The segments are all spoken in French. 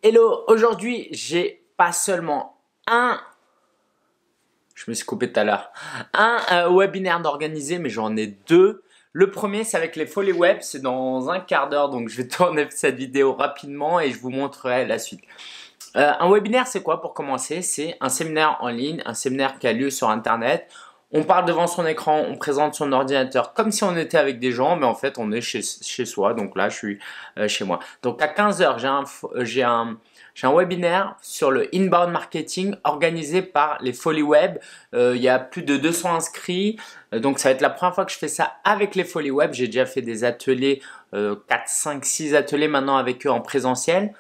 Hello, aujourd'hui j'ai pas seulement je me suis coupé tout à l'heure, un webinaire d'organiser, mais j'en ai deux. Le premier c'est avec les Folies Web, c'est dans un quart d'heure, donc je vais tourner cette vidéo rapidement et je vous montrerai la suite. Un webinaire c'est quoi pour commencer? C'est un séminaire en ligne, un séminaire qui a lieu sur internet. On parle devant son écran, on présente son ordinateur comme si on était avec des gens, mais en fait on est chez soi, donc là je suis chez moi. Donc à 15 h j'ai un webinaire sur le inbound marketing organisé par les Folies Web. Il y a plus de 200 inscrits, donc ça va être la première fois que je fais ça avec les Folies Web. J'ai déjà fait des ateliers, 4, 5, 6 ateliers maintenant avec eux en présentiel.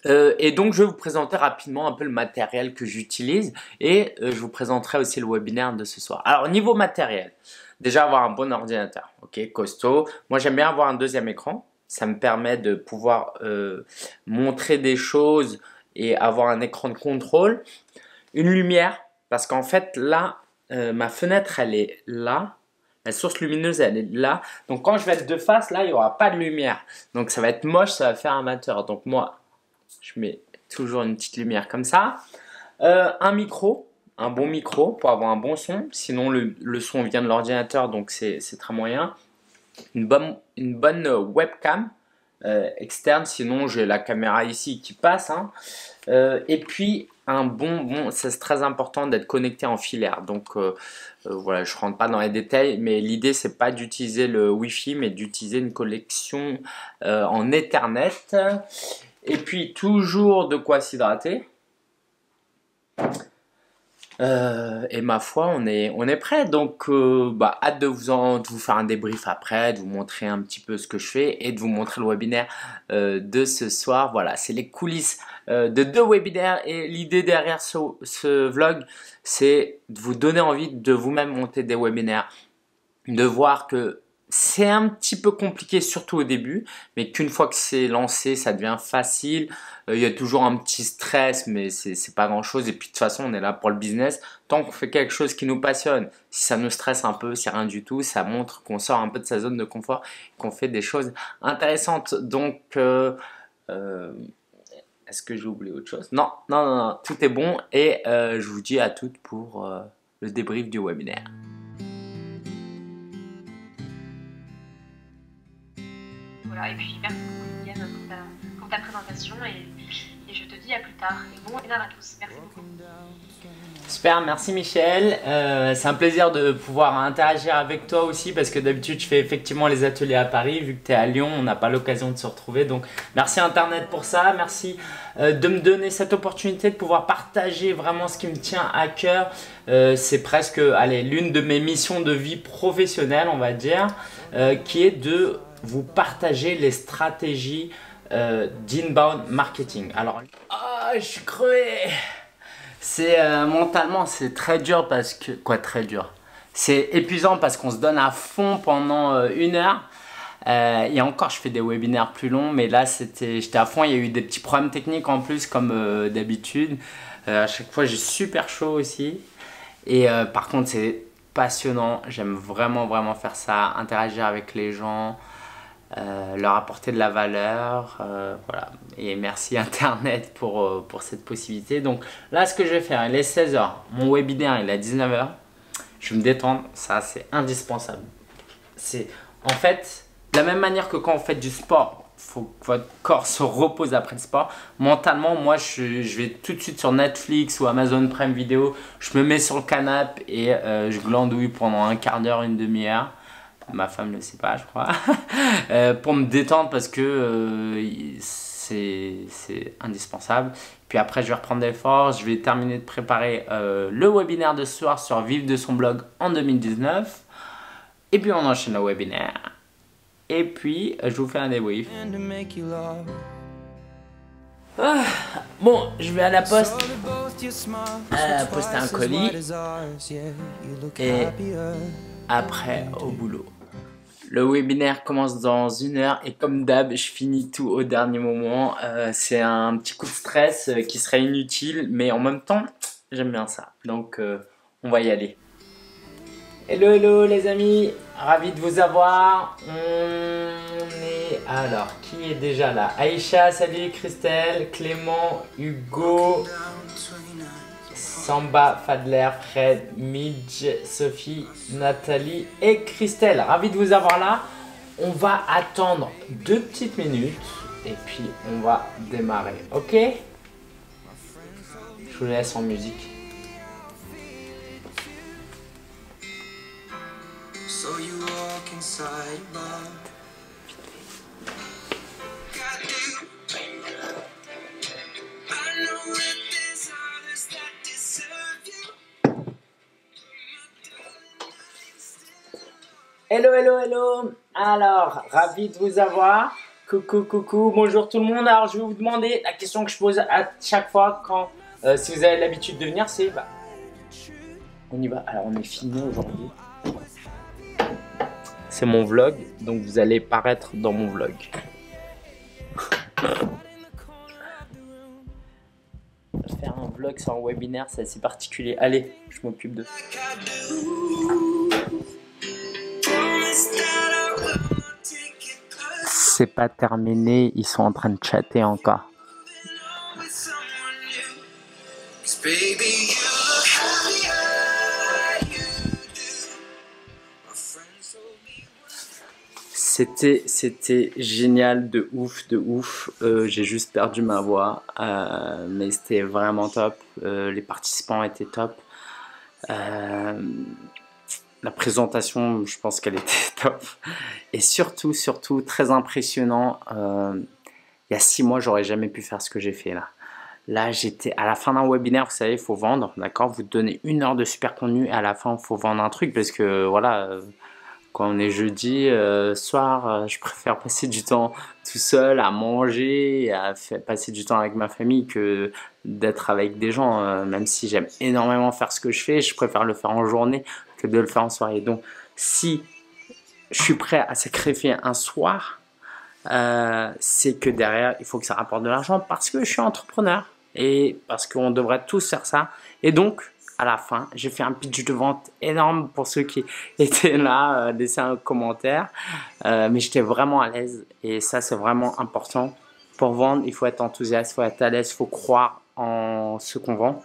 Et donc je vais vous présenter rapidement un peu le matériel que j'utilise et je vous présenterai aussi le webinaire de ce soir. Alors niveau matériel, déjà avoir un bon ordinateur, ok, costaud. Moi j'aime bien avoir un deuxième écran, ça me permet de pouvoir montrer des choses et avoir un écran de contrôle. Une lumière, parce qu'en fait là, ma fenêtre elle est là. La source lumineuse, elle est là. Donc quand je vais être de face, là, il n'y aura pas de lumière. Donc ça va être moche, ça va faire amateur. Donc moi, je mets toujours une petite lumière comme ça. Un micro, un bon micro pour avoir un bon son. Sinon, le son vient de l'ordinateur, donc c'est très moyen. Une bonne webcam externe, sinon j'ai la caméra ici qui passe. Hein. Et puis, c'est très important d'être connecté en filaire. Donc, voilà, je ne rentre pas dans les détails, mais l'idée, c'est pas d'utiliser le Wi-Fi, mais d'utiliser une connexion en Ethernet. Et puis toujours de quoi s'hydrater. Et ma foi, on est prêt. Donc, hâte de vous faire un débrief après, de vous montrer un petit peu ce que je fais et de vous montrer le webinaire de ce soir. Voilà, c'est les coulisses de deux webinaires et l'idée derrière ce vlog, c'est de vous donner envie de vous-même monter des webinaires, de voir que c'est un petit peu compliqué, surtout au début, mais qu'une fois que c'est lancé, ça devient facile. Il y a toujours un petit stress, mais c'est pas grand chose. Et puis de toute façon, on est là pour le business. Tant qu'on fait quelque chose qui nous passionne, si ça nous stresse un peu, c'est rien du tout. Ça montre qu'on sort un peu de sa zone de confort, qu'on fait des choses intéressantes. Donc, est-ce que j'ai oublié autre chose? Non, non, non, non, tout est bon. Et je vous dis à toutes pour le débrief du webinaire. Voilà, et puis merci beaucoup Liliane pour ta présentation et je te dis à plus tard. Et bon webinaire à tous, merci beaucoup. Super, merci Michel. C'est un plaisir de pouvoir interagir avec toi aussi parce que d'habitude je fais effectivement les ateliers à Paris. Vu que tu es à Lyon, on n'a pas l'occasion de se retrouver. Donc merci Internet pour ça. Merci de me donner cette opportunité de pouvoir partager vraiment ce qui me tient à cœur. C'est presque l'une de mes missions de vie professionnelle, on va dire, qui est de vous partager les stratégies d'inbound marketing. Alors, je suis crevé. C'est mentalement, c'est très dur parce que... Quoi, très dur? C'est épuisant parce qu'on se donne à fond pendant 1 heure. Et encore, je fais des webinaires plus longs, mais là, j'étais à fond. Il y a eu des petits problèmes techniques en plus, comme d'habitude. À chaque fois, j'ai super chaud aussi. Et par contre, c'est passionnant. J'aime vraiment, vraiment faire ça, interagir avec les gens. Leur apporter de la valeur, voilà. Et merci Internet pour cette possibilité. Donc là, ce que je vais faire, il est 16 h, mon webinaire il est à 19 h. Je vais me détendre, ça c'est indispensable. C'est en fait de la même manière que quand on fait du sport, il faut que votre corps se repose après le sport. Mentalement, moi je vais tout de suite sur Netflix ou Amazon Prime Video, je me mets sur le canapé et je glandouille pendant un quart d'heure, une demi-heure. Ma femme ne le sait pas, je crois. Pour me détendre parce que c'est indispensable. Puis après, je vais reprendre des forces. Je vais terminer de préparer le webinaire de ce soir sur vivre de son blog en 2019. Et puis, on enchaîne le webinaire. Et puis, je vous fais un débrief. Bon, je vais à la poste poster un colis. Et après, au boulot. Le webinaire commence dans 1 heure et comme d'hab, je finis tout au dernier moment. C'est un petit coup de stress qui serait inutile, mais en même temps, j'aime bien ça. Donc, on va y aller. Hello, hello les amis, ravi de vous avoir. On est Alors, qui est déjà là? Aïcha, salut Christelle, Clément, Hugo, Samba, Fadler, Fred, Midge, Sophie, Nathalie et Christelle. Ravi de vous avoir là. On va attendre 2 petites minutes et puis on va démarrer. Ok? Je vous laisse en musique. So you walk inside love. Hello, hello, hello. Alors, ravi de vous avoir. Coucou, coucou. Bonjour tout le monde. Alors, je vais vous demander la question que je pose à chaque fois quand, si vous avez l'habitude de venir, c'est on y va. Alors, on est filmé aujourd'hui. C'est mon vlog, donc vous allez paraître dans mon vlog. Faire un vlog sur un webinaire, c'est assez particulier. Allez, je m'occupe de... C'est pas terminé, ils sont en train de chatter encore. C'était génial, de ouf. J'ai juste perdu ma voix, mais c'était vraiment top. Les participants étaient top. La présentation, je pense qu'elle était top. Et surtout, très impressionnant. Il y a 6 mois, j'aurais jamais pu faire ce que j'ai fait là. Là, j'étais à la fin d'un webinaire, vous savez, il faut vendre, d'accord? Vous donnez 1 heure de super contenu et à la fin, il faut vendre un truc parce que voilà, quand on est jeudi soir, je préfère passer du temps tout seul à manger, à passer du temps avec ma famille que d'être avec des gens. Même si j'aime énormément faire ce que je fais, je préfère le faire en journée que de le faire en soirée. Donc, si je suis prêt à sacrifier un soir, c'est que derrière, il faut que ça rapporte de l'argent parce que je suis entrepreneur et parce qu'on devrait tous faire ça. Et donc, à la fin, j'ai fait un pitch de vente énorme pour ceux qui étaient là, laissez un commentaire. Mais j'étais vraiment à l'aise et ça, c'est vraiment important. Pour vendre, il faut être enthousiaste, il faut être à l'aise, il faut croire en ce qu'on vend.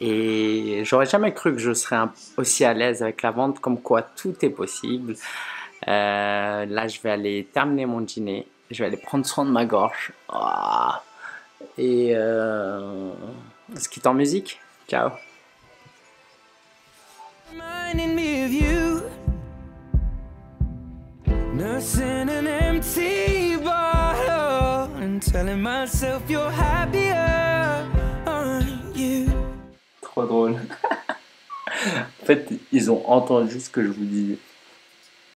Et j'aurais jamais cru que je serais aussi à l'aise avec la vente, comme quoi tout est possible. Là, je vais aller terminer mon dîner. Je vais aller prendre soin de ma gorge. Oh. Et on se quitte en musique. Ciao. Trop drôle. En fait, ils ont entendu ce que je vous disais.